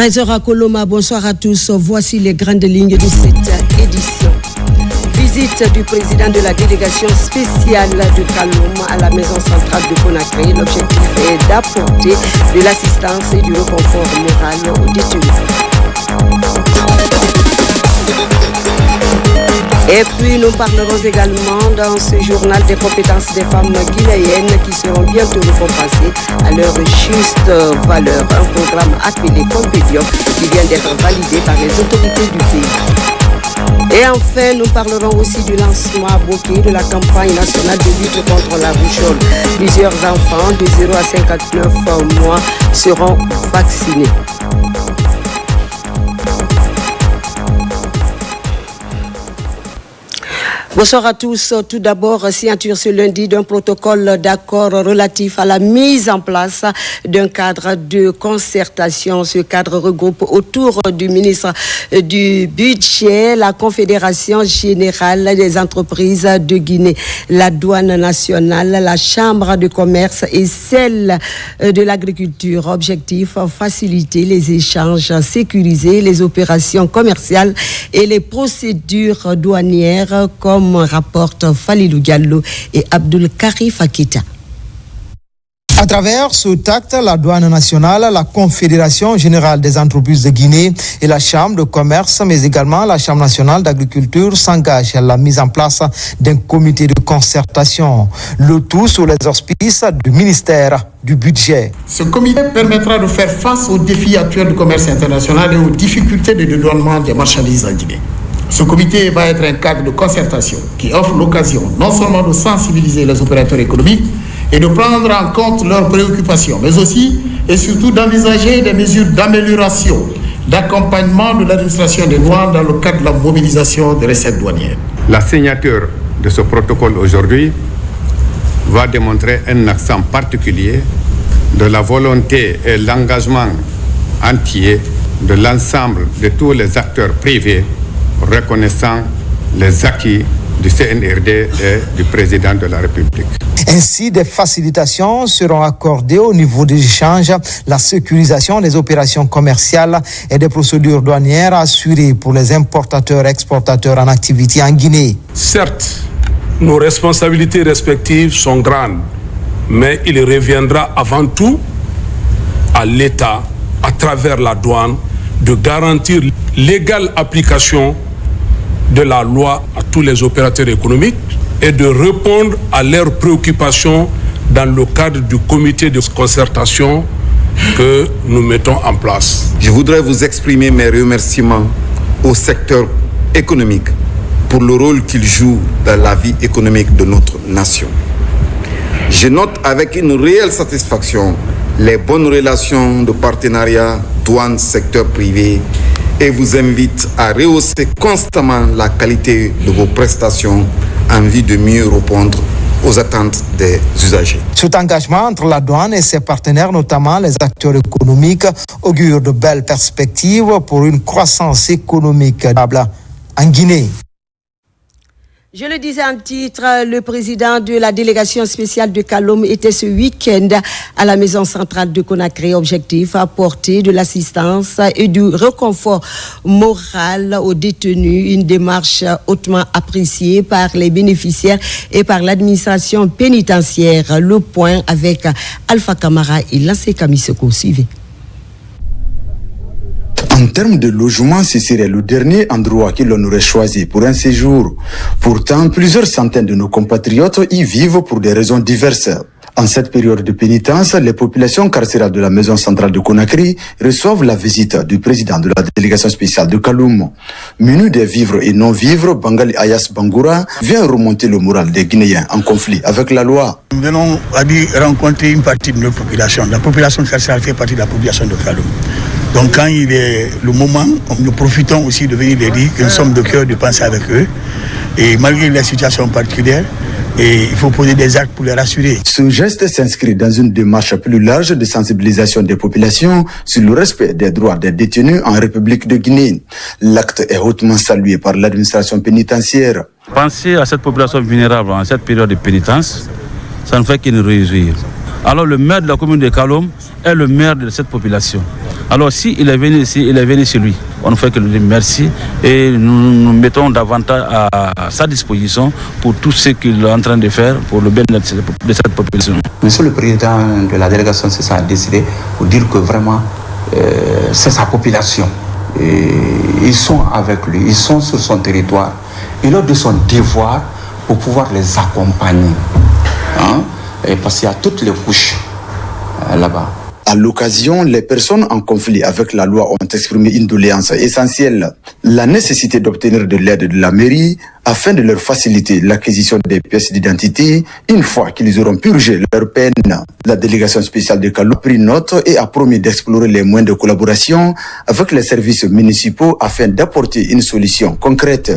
13h à Koloma, bonsoir à tous. Voici les grandes lignes de cette édition. Visite du président de la délégation spéciale de Kalom à la maison centrale de Conakry. L'objectif est d'apporter de l'assistance et du réconfort moral aux détenus. Et puis nous parlerons également dans ce journal des compétences des femmes guinéennes qui seront bientôt récompensées à leur juste valeur. Un programme appelé Compédium qui vient d'être validé par les autorités du pays. Et enfin, nous parlerons aussi du lancement à Boké de la campagne nationale de lutte contre la rougeole. Plusieurs enfants de 0 à 59 mois seront vaccinés. Bonsoir à tous. Tout d'abord, signature ce lundi d'un protocole d'accord relatif à la mise en place d'un cadre de concertation. Ce cadre regroupe autour du ministre du Budget, la Confédération générale des entreprises de Guinée, la douane nationale, la Chambre de commerce et celle de l'agriculture. Objectif, faciliter les échanges, sécuriser les opérations commerciales et les procédures douanières comme rapportent Falilou Diallo et Abdul Karif Akita. À travers ce acte, la douane nationale, la Confédération générale des entreprises de Guinée et la Chambre de commerce, mais également la Chambre nationale d'agriculture s'engagent à la mise en place d'un comité de concertation. Le tout sous les auspices du ministère du Budget. Ce comité permettra de faire face aux défis actuels du commerce international et aux difficultés de dédouanement des marchandises en Guinée. Ce comité va être un cadre de concertation qui offre l'occasion non seulement de sensibiliser les opérateurs économiques et de prendre en compte leurs préoccupations, mais aussi et surtout d'envisager des mesures d'amélioration, d'accompagnement de l'administration des douanes dans le cadre de la mobilisation des recettes douanières. La signature de ce protocole aujourd'hui va démontrer un accent particulier de la volonté et l'engagement entier de l'ensemble de tous les acteurs privés reconnaissant les acquis du CNRD et du président de la République. Ainsi, des facilitations seront accordées au niveau des échanges, la sécurisation des opérations commerciales et des procédures douanières assurées pour les importateurs et exportateurs en activité en Guinée. Certes, nos responsabilités respectives sont grandes, mais il reviendra avant tout à l'État, à travers la douane, de garantir l'égale application de la loi à tous les opérateurs économiques et de répondre à leurs préoccupations dans le cadre du comité de concertation que nous mettons en place. Je voudrais vous exprimer mes remerciements au secteur économique pour le rôle qu'il joue dans la vie économique de notre nation. Je note avec une réelle satisfaction les bonnes relations de partenariat douane-secteur privé et vous invite à rehausser constamment la qualité de vos prestations en vue de mieux répondre aux attentes des usagers. Cet engagement entre la douane et ses partenaires, notamment les acteurs économiques, augure de belles perspectives pour une croissance économique stable en Guinée. Je le disais en titre, le président de la délégation spéciale de Kalom était ce week-end à la maison centrale de Conakry. Objectif, apporter de l'assistance et du réconfort moral aux détenus. Une démarche hautement appréciée par les bénéficiaires et par l'administration pénitentiaire. Le point avec Alpha Camara et Lancé Kamisoko. Suivez. En termes de logement, ce serait le dernier endroit que l'on aurait choisi pour un séjour. Pourtant, plusieurs centaines de nos compatriotes y vivent pour des raisons diverses. En cette période de pénitence, les populations carcérales de la maison centrale de Conakry reçoivent la visite du président de la délégation spéciale de Kaloum. Menu des vivres et non-vivres, Bangali Ayas Bangoura vient remonter le moral des Guinéens en conflit avec la loi. Nous venons à rencontrer une partie de notre population. La population carcérale fait partie de la population de Kaloum. Donc quand il est le moment, nous profitons aussi de venir les dire que nous sommes de cœur de penser avec eux. Et malgré la situation particulière, il faut poser des actes pour les rassurer. Ce geste s'inscrit dans une démarche plus large de sensibilisation des populations sur le respect des droits des détenus en République de Guinée. L'acte est hautement salué par l'administration pénitentiaire. Penser à cette population vulnérable en cette période de pénitence, ça ne fait que nous réjouir. Alors le maire de la commune de Kalom est le maire de cette population. Alors s'il est venu ici, il est venu chez lui. On ne fait que lui dire merci et nous mettons davantage à sa disposition pour tout ce qu'il est en train de faire pour le bien-être de cette population. Monsieur le Président de la délégation, c'est ça, a décidé pour dire que vraiment c'est sa population. Et ils sont avec lui, ils sont sur son territoire. Il a de son devoir pour pouvoir les accompagner. Et parce qu'il y a toutes les couches là-bas. À l'occasion, les personnes en conflit avec la loi ont exprimé une doléance essentielle, la nécessité d'obtenir de l'aide de la mairie afin de leur faciliter l'acquisition des pièces d'identité une fois qu'ils auront purgé leur peine. La délégation spéciale de Kalou a pris note et a promis d'explorer les moyens de collaboration avec les services municipaux afin d'apporter une solution concrète.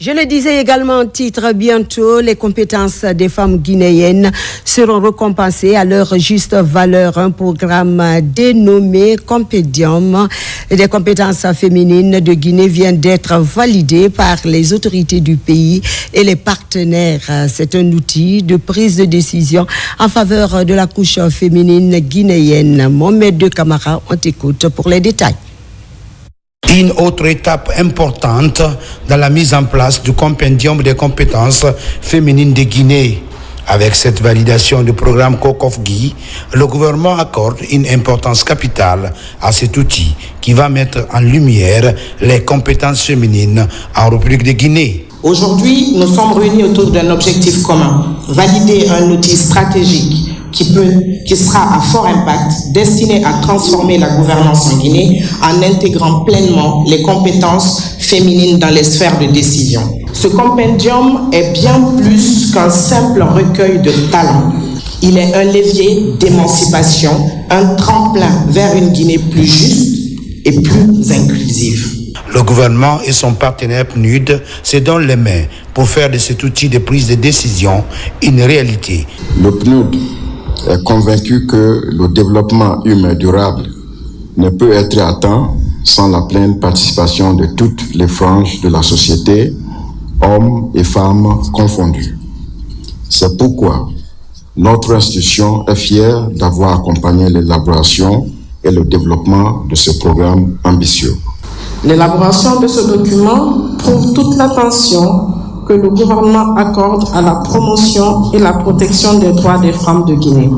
Je le disais également en titre, bientôt, les compétences des femmes guinéennes seront récompensées à leur juste valeur. Un programme dénommé Compendium des compétences féminines de Guinée vient d'être validé par les autorités du pays et les partenaires. C'est un outil de prise de décision en faveur de la couche féminine guinéenne. Mohamed De Camara, on t'écoute pour les détails. Une autre étape importante dans la mise en place du compendium des compétences féminines de Guinée. Avec cette validation du programme COCOFGI, le gouvernement accorde une importance capitale à cet outil qui va mettre en lumière les compétences féminines en République de Guinée. Aujourd'hui, nous sommes réunis autour d'un objectif commun, valider un outil stratégique qui sera à fort impact, destiné à transformer la gouvernance en Guinée en intégrant pleinement les compétences féminines dans les sphères de décision. Ce compendium est bien plus qu'un simple recueil de talents. Il est un levier d'émancipation, un tremplin vers une Guinée plus juste et plus inclusive. Le gouvernement et son partenaire PNUD se donnent les mains pour faire de cet outil de prise de décision une réalité. Le PNUD est convaincu que le développement humain durable ne peut être atteint sans la pleine participation de toutes les franges de la société, hommes et femmes confondus. C'est pourquoi notre institution est fière d'avoir accompagné l'élaboration et le développement de ce programme ambitieux. L'élaboration de ce document prouve toute l'attention que le gouvernement accorde à la promotion et la protection des droits des femmes de Guinée.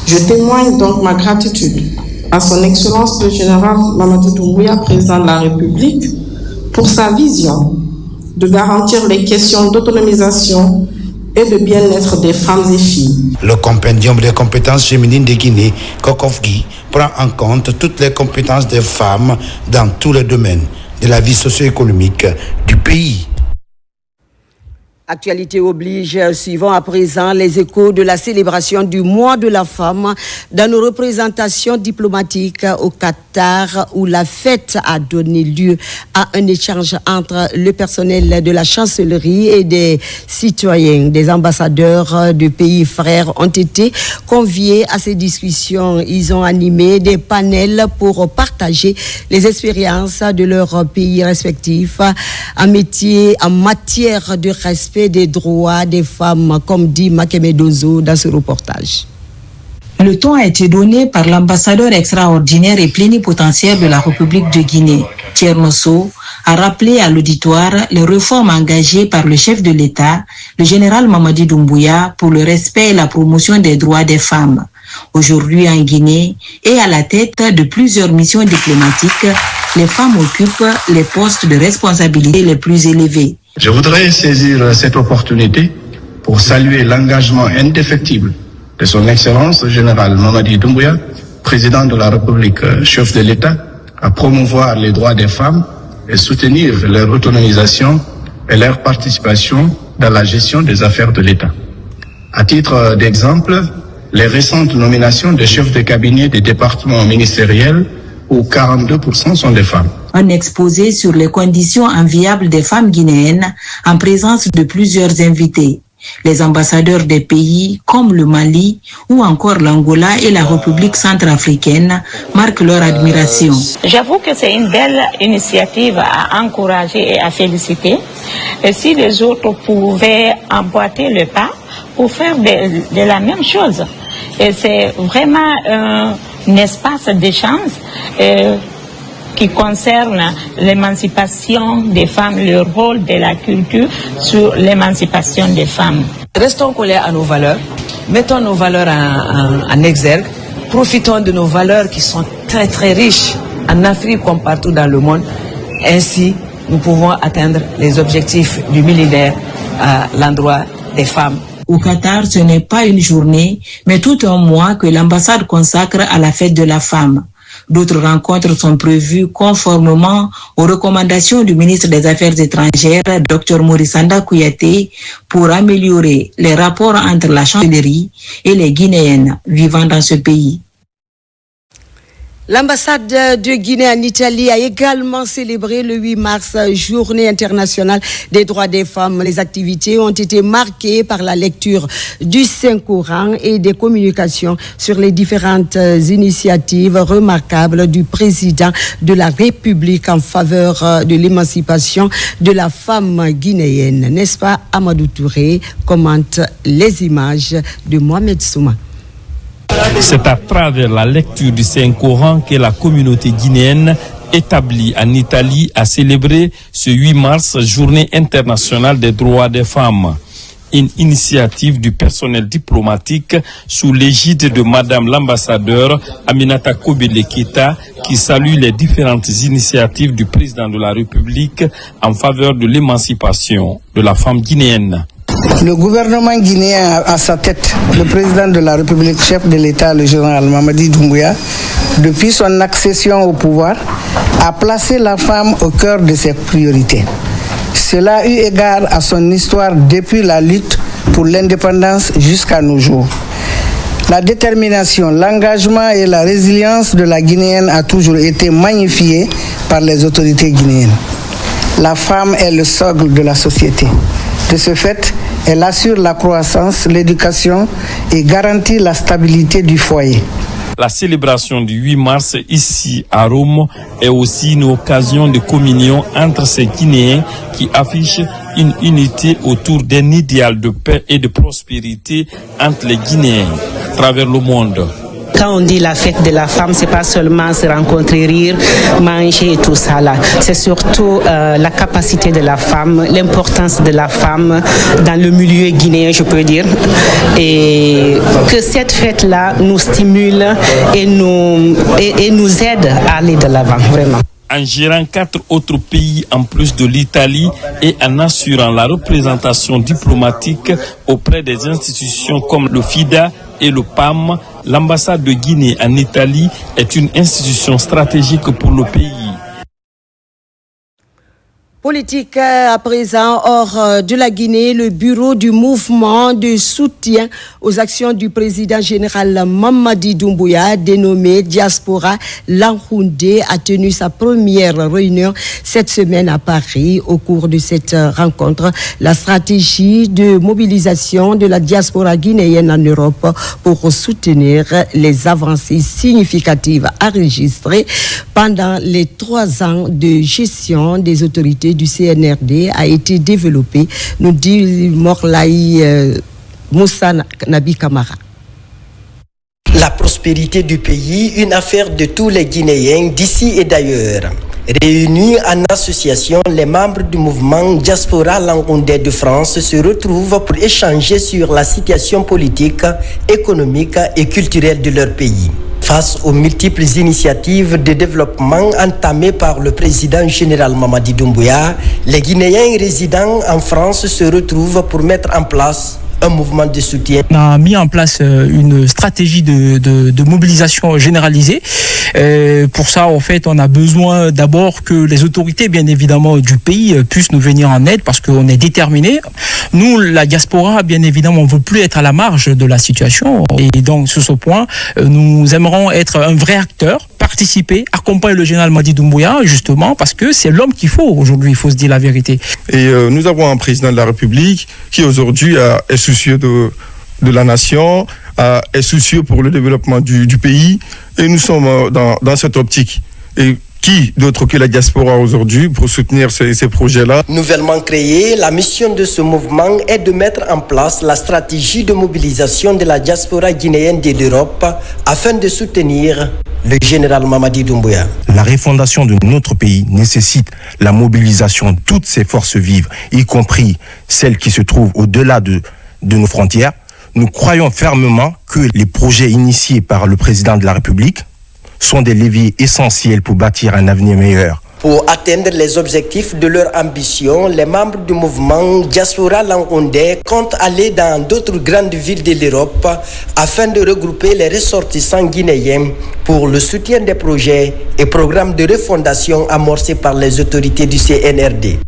Je témoigne donc ma gratitude à son Excellence le Général Mamadi Doumbouya, président de la République, pour sa vision de garantir les questions d'autonomisation et de bien-être des femmes et filles. Le compendium des compétences féminines de Guinée, COCOFGI, prend en compte toutes les compétences des femmes dans tous les domaines de la vie socio-économique du pays. Actualité oblige, suivons à présent les échos de la célébration du mois de la femme dans nos représentations diplomatiques au Qatar, où la fête a donné lieu à un échange entre le personnel de la chancellerie et des citoyens. Des ambassadeurs de pays frères ont été conviés à ces discussions. Ils ont animé des panels pour partager les expériences de leurs pays respectifs en matière de respect des droits des femmes, comme dit Makemedozo dans ce reportage. Le ton a été donné par l'ambassadeur extraordinaire et plénipotentiaire de la République de Guinée, Thiernosso, a rappelé à l'auditoire les réformes engagées par le chef de l'État, le général Mamadi Doumbouya, pour le respect et la promotion des droits des femmes. Aujourd'hui en Guinée et à la tête de plusieurs missions diplomatiques, les femmes occupent les postes de responsabilité les plus élevés. Je voudrais saisir cette opportunité pour saluer l'engagement indéfectible de son Excellence le général Mamadi Doumbouya, président de la République, chef de l'État, à promouvoir les droits des femmes et soutenir leur autonomisation et leur participation dans la gestion des affaires de l'État. À titre d'exemple, les récentes nominations de chefs de cabinet des départements ministériels où 42% sont des femmes. Un exposé sur les conditions enviables des femmes guinéennes en présence de plusieurs invités. Les ambassadeurs des pays comme le Mali ou encore l'Angola et la République centrafricaine marquent leur admiration. J'avoue que c'est une belle initiative à encourager et à féliciter. Et si les autres pouvaient emboîter le pas pour faire de la même chose. Et c'est vraiment espace d'échange qui concerne l'émancipation des femmes, le rôle de la culture sur l'émancipation des femmes. Restons collés à nos valeurs, mettons nos valeurs en exergue, profitons de nos valeurs qui sont très très riches en Afrique comme partout dans le monde. Ainsi, nous pouvons atteindre les objectifs du millénaire à l'endroit des femmes. Au Qatar, ce n'est pas une journée, mais tout un mois que l'ambassade consacre à la fête de la femme. D'autres rencontres sont prévues conformément aux recommandations du ministre des Affaires étrangères, Dr Maurice Sanda Kouyaté, pour améliorer les rapports entre la chancellerie et les Guinéennes vivant dans ce pays. L'ambassade de Guinée en Italie a également célébré le 8 mars, journée internationale des droits des femmes. Les activités ont été marquées par la lecture du Saint-Coran et des communications sur les différentes initiatives remarquables du président de la République en faveur de l'émancipation de la femme guinéenne. N'est-ce pas, Amadou Touré commente les images de Mohamed Souma. C'est à travers la lecture du Saint-Coran que la communauté guinéenne établie en Italie a célébré ce 8 mars, journée internationale des droits des femmes. Une initiative du personnel diplomatique sous l'égide de Madame l'ambassadeur Aminata Kobele Keita qui salue les différentes initiatives du président de la République en faveur de l'émancipation de la femme guinéenne. Le gouvernement guinéen a à sa tête le président de la République, chef de l'État, le général Mamadi Doumbouya, depuis son accession au pouvoir, a placé la femme au cœur de ses priorités. Cela a eu égard à son histoire depuis la lutte pour l'indépendance jusqu'à nos jours. La détermination, l'engagement et la résilience de la Guinéenne a toujours été magnifiée par les autorités guinéennes. La femme est le socle de la société. De ce fait, elle assure la croissance, l'éducation et garantit la stabilité du foyer. La célébration du 8 mars ici à Rome est aussi une occasion de communion entre ces Guinéens qui affichent une unité autour d'un idéal de paix et de prospérité entre les Guinéens à travers le monde. Quand on dit la fête de la femme, c'est pas seulement se rencontrer, rire, manger et tout ça là. C'est surtout la capacité de la femme, l'importance de la femme dans le milieu guinéen, je peux dire. Et que cette fête-là nous stimule et nous aide à aller de l'avant, vraiment. En gérant 4 autres pays en plus de l'Italie et en assurant la représentation diplomatique auprès des institutions comme le FIDA et le PAM, l'ambassade de Guinée en Italie est une institution stratégique pour le pays. Politique à présent, hors de la Guinée, le bureau du mouvement de soutien aux actions du président général Mamadi Doumbouya, dénommé Diaspora Lanhoundé, a tenu sa première réunion cette semaine à Paris. Au cours de cette rencontre, la stratégie de mobilisation de la diaspora guinéenne en Europe pour soutenir les avancées significatives enregistrées pendant les 3 ans de gestion des autorités du CNRD a été développé, nous dit Morlaï Moussa Nabi Kamara. La prospérité du pays, une affaire de tous les Guinéens d'ici et d'ailleurs. Réunis en association, les membres du mouvement Diaspora Lanhoundé de France se retrouvent pour échanger sur la situation politique, économique et culturelle de leur pays. Face aux multiples initiatives de développement entamées par le président général Mamadi Doumbouya, les Guinéens résidant en France se retrouvent pour mettre en place un mouvement de soutien. On a mis en place une stratégie de mobilisation généralisée. Pour ça, en fait, on a besoin d'abord que les autorités, bien évidemment, du pays puissent nous venir en aide parce qu'on est déterminés. Nous, la diaspora, bien évidemment, on ne veut plus être à la marge de la situation. Et donc, sur ce point, nous aimerons être un vrai acteur, participer, accompagner le général Mamadi Doumbouya, justement, parce que c'est l'homme qu'il faut aujourd'hui, il faut se dire la vérité. Et nous avons un président de la République qui aujourd'hui est soucieux de la nation, est soucieux pour le développement du pays, et nous sommes dans cette optique. Et Qui d'autre que la diaspora aujourd'hui pour soutenir ces projets-là? Nouvellement créée, la mission de ce mouvement est de mettre en place la stratégie de mobilisation de la diaspora guinéenne de l'Europe afin de soutenir le général Mamadi Doumbouya. La refondation de notre pays nécessite la mobilisation de toutes ces forces vives, y compris celles qui se trouvent au-delà de nos frontières. Nous croyons fermement que les projets initiés par le président de la République sont des leviers essentiels pour bâtir un avenir meilleur. Pour atteindre les objectifs de leur ambition, les membres du mouvement Diaspora Langoundé comptent aller dans d'autres grandes villes de l'Europe afin de regrouper les ressortissants guinéens pour le soutien des projets et programmes de refondation amorcés par les autorités du CNRD.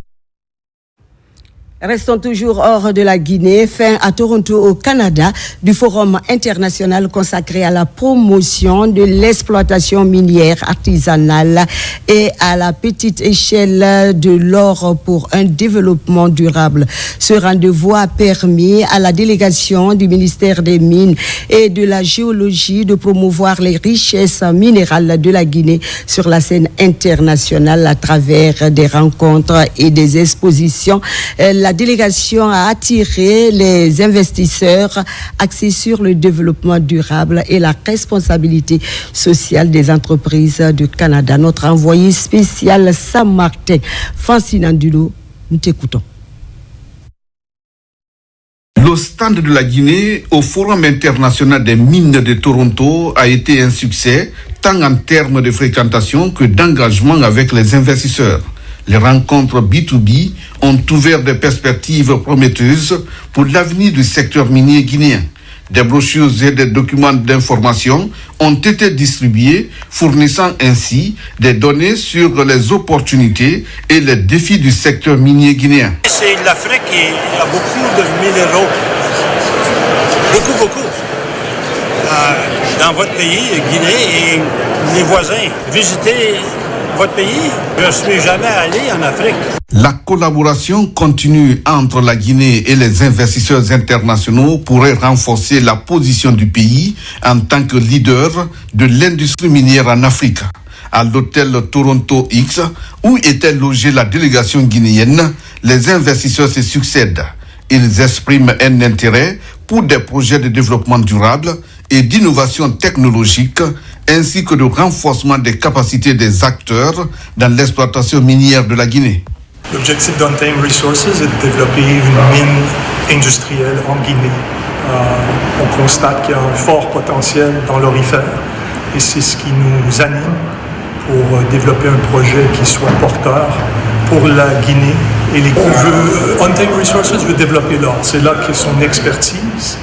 Restons toujours hors de la Guinée. Fin à Toronto, au Canada, du forum international consacré à la promotion de l'exploitation minière artisanale et à la petite échelle de l'or pour un développement durable. Ce rendez-vous a permis à la délégation du ministère des Mines et de la Géologie de promouvoir les richesses minérales de la Guinée sur la scène internationale à travers des rencontres et des expositions. La délégation a attiré les investisseurs axés sur le développement durable et la responsabilité sociale des entreprises du Canada. Notre envoyé spécial Saint-Martin, Francine Andulo, nous t'écoutons. Le stand de la Guinée au Forum international des mines de Toronto a été un succès, tant en termes de fréquentation que d'engagement avec les investisseurs. Les rencontres B2B ont ouvert des perspectives prometteuses pour l'avenir du secteur minier guinéen. Des brochures et des documents d'information ont été distribués, fournissant ainsi des données sur les opportunités et les défis du secteur minier guinéen. C'est l'Afrique qui a beaucoup de minéraux. Beaucoup. Dans votre pays, Guinée, et les voisins. Visitez votre pays. Je ne suis jamais allé en Afrique. La collaboration continue entre la Guinée et les investisseurs internationaux pourrait renforcer la position du pays en tant que leader de l'industrie minière en Afrique. À l'hôtel Toronto X, où était logée la délégation guinéenne, les investisseurs se succèdent. Ils expriment un intérêt pour des projets de développement durable et d'innovation technologique, ainsi que de renforcement des capacités des acteurs dans l'exploitation minière de la Guinée. L'objectif d'Untime Resources est de développer une mine industrielle en Guinée. On constate qu'il y a un fort potentiel dans l'orifère et c'est ce qui nous anime pour développer un projet qui soit porteur pour la Guinée. Et Untime Resources veut développer l'or, c'est là qu'est son expertise.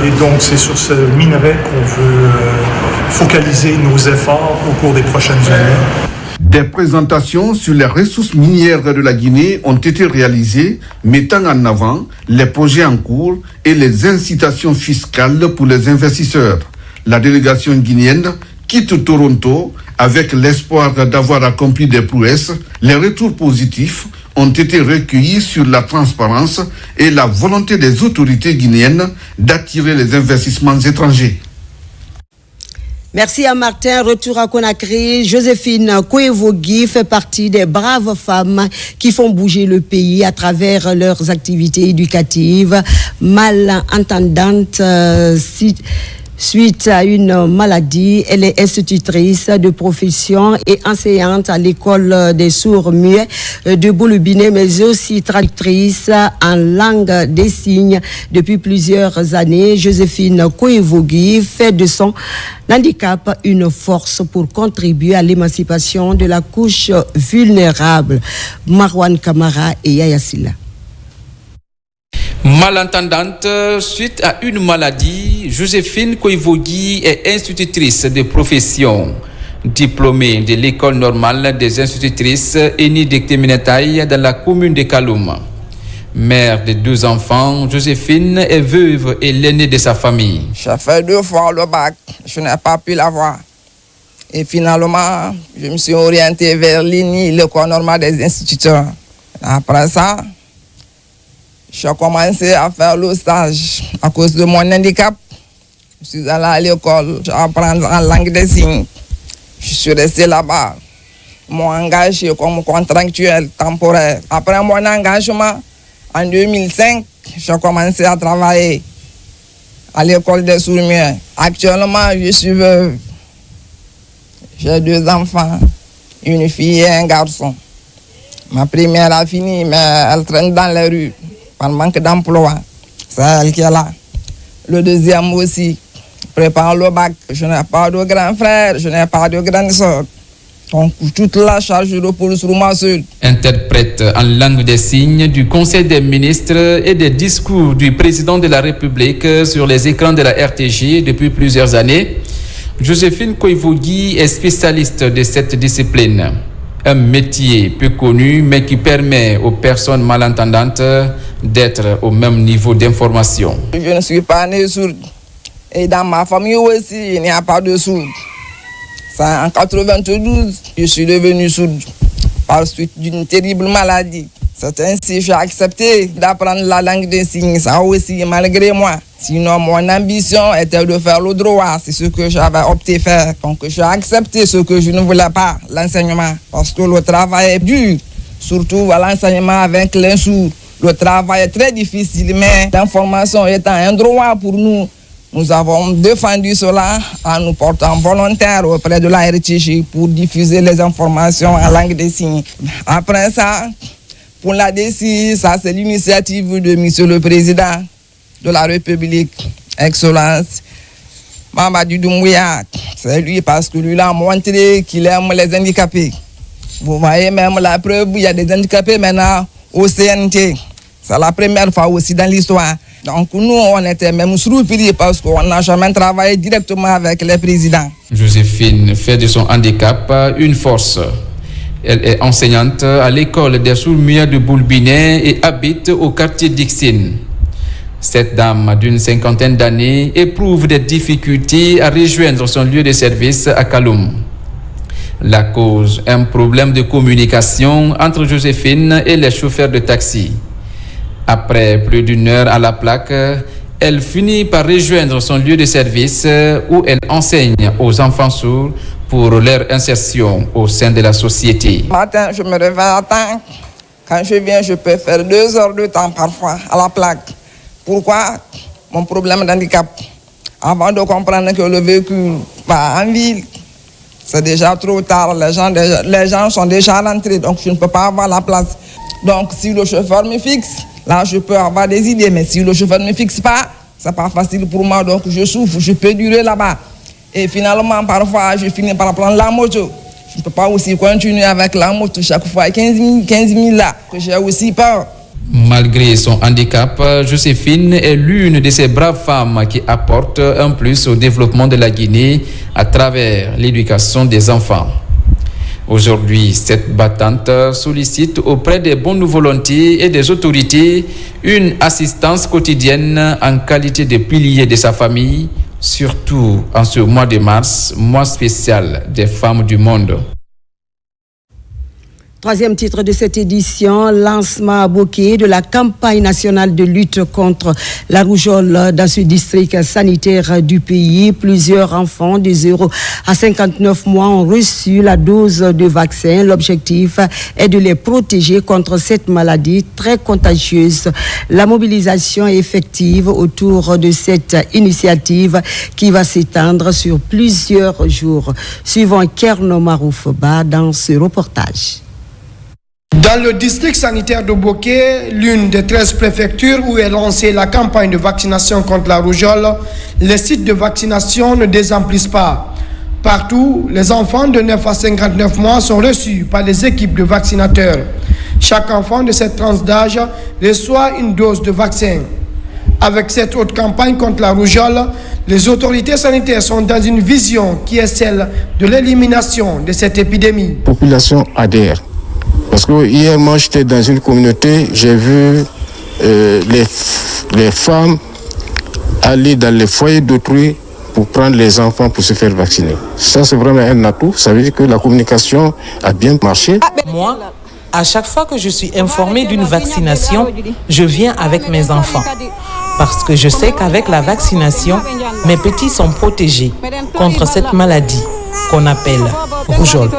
Et donc c'est sur ce minerai qu'on veut focaliser nos efforts au cours des prochaines années. Des présentations sur les ressources minières de la Guinée ont été réalisées, mettant en avant les projets en cours et les incitations fiscales pour les investisseurs. La délégation guinéenne quitte Toronto avec l'espoir d'avoir accompli des prouesses. Les retours positifs ont été recueillis sur la transparence et la volonté des autorités guinéennes d'attirer les investissements étrangers. Merci à Martin. Retour à Conakry. Joséphine Kouevogui fait partie des braves femmes qui font bouger le pays à travers leurs activités éducatives. Malentendante, suite à une maladie, elle est institutrice de profession et enseignante à l'école des sourds-muets de Boulou-Biné, mais aussi traductrice en langue des signes depuis plusieurs années. Joséphine Kouevogui fait de son handicap une force pour contribuer à l'émancipation de la couche vulnérable. Marwan Kamara et Yaya Silla. Malentendante, suite à une maladie, Joséphine Kouevogui est institutrice de profession. Diplômée de l'école normale des institutrices Eni Dekteminetaï dans la commune de Kaloum. Mère de 2 enfants, Joséphine est veuve et l'aînée de sa famille. J'ai fait 2 fois le bac, je n'ai pas pu l'avoir. Et finalement, je me suis orientée vers l'ENI, l'école normale des instituteurs. Après ça, j'ai commencé à faire le stage à cause de mon handicap. Je suis allée à l'école, j'apprends en langue des signes. Je suis restée là-bas m'ont engagé comme contractuel temporaire. Après mon engagement, en 2005, j'ai commencé à travailler à l'école des sourds-muets. Actuellement, je suis veuve. J'ai 2 enfants, une fille et un garçon. Ma première a fini, mais elle traîne dans les rues par manque d'emploi. C'est elle qui est là. Le deuxième aussi prépare le bac. Je n'ai pas de grand frère, je n'ai pas de grande soeur. Donc toute la charge repose sur moi seul. Interprète en langue des signes du Conseil des ministres et des discours du président de la République sur les écrans de la RTG depuis plusieurs années, Joséphine Koivogi est spécialiste de cette discipline. Un métier peu connu mais qui permet aux personnes malentendantes d'être au même niveau d'information. Je ne suis pas né sourde. Et dans ma famille aussi, il n'y a pas de sourde. En 92, je suis devenu sourde par suite d'une terrible maladie. C'est ainsi que j'ai accepté d'apprendre la langue des signes, ça aussi malgré moi. Sinon, mon ambition était de faire le droit, c'est ce que j'avais opté faire. Donc j'ai accepté ce que je ne voulais pas, l'enseignement. Parce que le travail est dur, surtout à l'enseignement avec les sourds. Le travail est très difficile, mais l'information étant un droit pour nous, nous avons défendu cela en nous portant volontaires auprès de la RTG pour diffuser les informations en langue des signes. Après ça, pour la DCI, ça c'est l'initiative de Monsieur le Président de la République, Excellence Mamadou Doumbouya. C'est lui parce que lui a montré qu'il aime les handicapés. Vous voyez même la preuve, il y a des handicapés maintenant au CNT. C'est la première fois aussi dans l'histoire. Donc nous, on était même surpris parce qu'on n'a jamais travaillé directement avec les présidents. Joséphine fait de son handicap une force. Elle est enseignante à l'école des sourds-muets de Boulbinet et habite au quartier Dixine. Cette dame d'une 50aine d'années éprouve des difficultés à rejoindre son lieu de service à Kaloum. La cause, un problème de communication entre Joséphine et les chauffeurs de taxi. Après plus d'1 heure à la plaque, elle finit par rejoindre son lieu de service où elle enseigne aux enfants sourds pour leur insertion au sein de la société. Matin, je me réveille à temps. Quand je viens, je peux faire 2 heures de temps parfois à la plaque. Pourquoi? Mon problème d'handicap. Avant de comprendre que le véhicule va en ville, c'est déjà trop tard. Les gens sont déjà rentrés, donc je ne peux pas avoir la place. Donc si le chauffeur me fixe, là je peux avoir des idées, mais si le chauffeur ne me fixe pas, c'est pas facile pour moi, donc je souffre, je peux durer là-bas. Et finalement, parfois, je finis par prendre la moto. Je ne peux pas aussi continuer avec la moto chaque fois 15 000 là, que j'ai aussi peur. Malgré son handicap, Joséphine est l'une de ces braves femmes qui apportent un plus au développement de la Guinée à travers l'éducation des enfants. Aujourd'hui, cette battante sollicite auprès des bonnes volontés et des autorités une assistance quotidienne en qualité de pilier de sa famille, surtout en ce mois de mars, mois spécial des femmes du monde. Troisième titre de cette édition, lancement à Boké de la campagne nationale de lutte contre la rougeole dans ce district sanitaire du pays. Plusieurs enfants de 0 à 59 mois ont reçu la dose de vaccin. L'objectif est de les protéger contre cette maladie très contagieuse. La mobilisation est effective autour de cette initiative qui va s'étendre sur plusieurs jours. Suivons Kerno Maroufba dans ce reportage. Dans le district sanitaire de Boké, l'une des 13 préfectures où est lancée la campagne de vaccination contre la rougeole, les sites de vaccination ne désemplissent pas. Partout, les enfants de 9 à 59 mois sont reçus par les équipes de vaccinateurs. Chaque enfant de cette tranche d'âge reçoit une dose de vaccin. Avec cette haute campagne contre la rougeole, les autorités sanitaires sont dans une vision qui est celle de l'élimination de cette épidémie. La population adhère. Parce que hier, moi, j'étais dans une communauté, j'ai vu les femmes aller dans les foyers d'autrui pour prendre les enfants pour se faire vacciner. Ça, c'est vraiment un atout. Ça veut dire que la communication a bien marché. Moi, à chaque fois que je suis informée d'une vaccination, je viens avec mes enfants. Parce que je sais qu'avec la vaccination, mes petits sont protégés contre cette maladie qu'on appelle rougeole.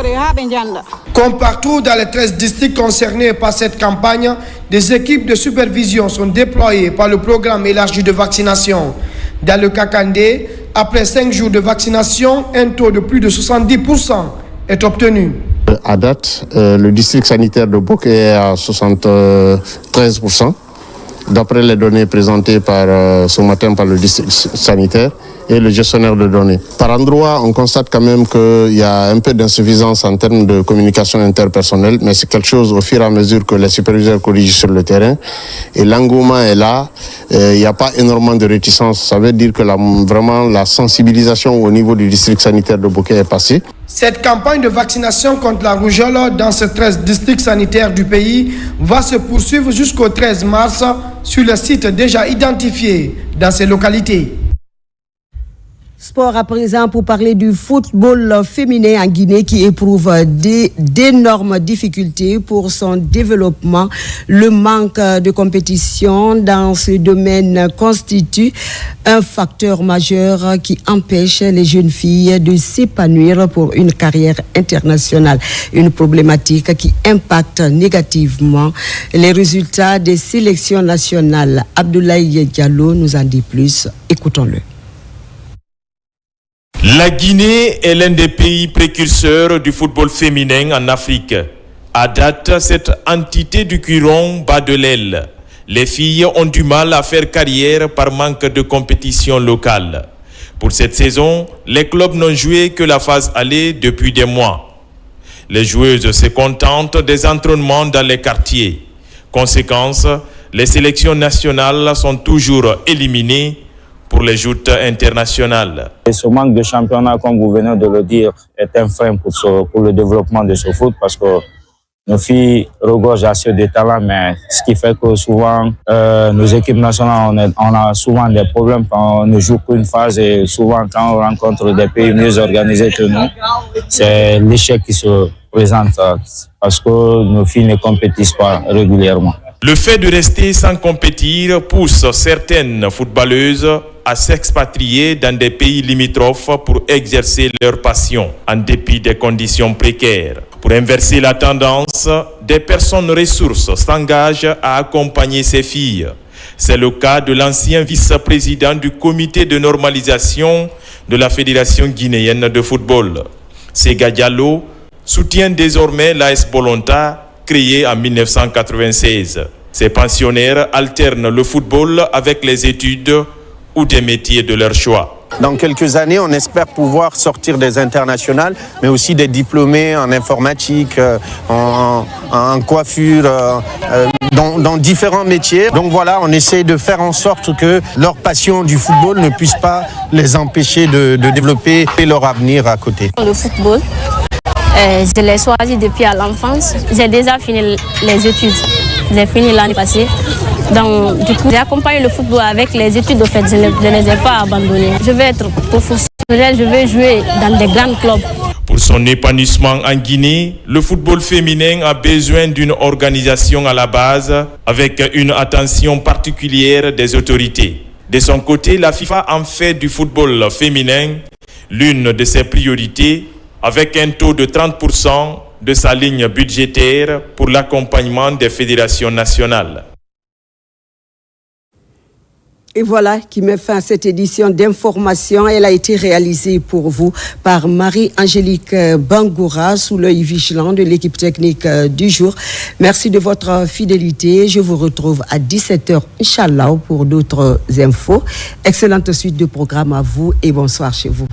Comme partout dans les 13 districts concernés par cette campagne, des équipes de supervision sont déployées par le programme élargi de vaccination. Dans le Kakandé, après 5 jours de vaccination, un taux de plus de 70% est obtenu. À date, le district sanitaire de Boké est à 73%, d'après les données présentées ce matin par le district sanitaire et le gestionnaire de données. Par endroit, on constate quand même qu'il y a un peu d'insuffisance en termes de communication interpersonnelle, mais c'est quelque chose au fur et à mesure que les superviseurs corrigent sur le terrain. Et l'engouement est là, il n'y a pas énormément de réticence. Ça veut dire que vraiment la sensibilisation au niveau du district sanitaire de Boké est passée. Cette campagne de vaccination contre la rougeole dans ces 13 districts sanitaires du pays va se poursuivre jusqu'au 13 mars sur les sites déjà identifiés dans ces localités. Sport à présent pour parler du football féminin en Guinée qui éprouve d'énormes difficultés pour son développement. Le manque de compétition dans ce domaine constitue un facteur majeur qui empêche les jeunes filles de s'épanouir pour une carrière internationale. Une problématique qui impacte négativement les résultats des sélections nationales. Abdoulaye Diallo nous en dit plus. Écoutons-le. La Guinée est l'un des pays précurseurs du football féminin en Afrique. À date, cette entité du Curon bat de l'aile. Les filles ont du mal à faire carrière par manque de compétition locale. Pour cette saison, les clubs n'ont joué que la phase aller depuis des mois. Les joueuses se contentent des entraînements dans les quartiers. Conséquence, les sélections nationales sont toujours éliminées pour les joutes internationales. Et ce manque de championnat, comme vous venez de le dire, est un frein pour le développement de ce foot parce que nos filles regorgent assez de talent, mais ce qui fait que souvent, nos équipes nationales, on a souvent des problèmes quand on ne joue qu'une phase et souvent quand on rencontre des pays mieux organisés que nous, c'est l'échec qui se présente parce que nos filles ne compétissent pas régulièrement. Le fait de rester sans compétir pousse certaines footballeuses à s'expatrier dans des pays limitrophes pour exercer leur passion, en dépit des conditions précaires. Pour inverser la tendance, des personnes ressources s'engagent à accompagner ces filles. C'est le cas de l'ancien vice-président du comité de normalisation de la Fédération guinéenne de football. Sega Diallo soutient désormais l'AS Bolonta, créée en 1996. Ces pensionnaires alternent le football avec les études ou des métiers de leur choix. Dans quelques années, on espère pouvoir sortir des internationales, mais aussi des diplômés en informatique, en coiffure, dans différents métiers. Donc voilà, on essaie de faire en sorte que leur passion du football ne puisse pas les empêcher de développer leur avenir à côté. Le football, je l'ai choisi depuis à l'enfance. J'ai déjà fini les études. J'ai fini l'année passée. Donc, du coup, j'ai accompagné le football avec les études. En fait, je ne les ai pas abandonnées. Je vais être professionnelle, je vais jouer dans des grands clubs. Pour son épanouissement en Guinée, le football féminin a besoin d'une organisation à la base avec une attention particulière des autorités. De son côté, la FIFA en fait du football féminin l'une de ses priorités avec un taux de 30% de sa ligne budgétaire pour l'accompagnement des fédérations nationales. Et voilà qui met fin à cette édition d'information. Elle a été réalisée pour vous par Marie-Angélique Bangoura sous l'œil vigilant de l'équipe technique du jour. Merci de votre fidélité. Je vous retrouve à 17h, Inch'Allah, pour d'autres infos. Excellente suite de programme à vous et bonsoir chez vous.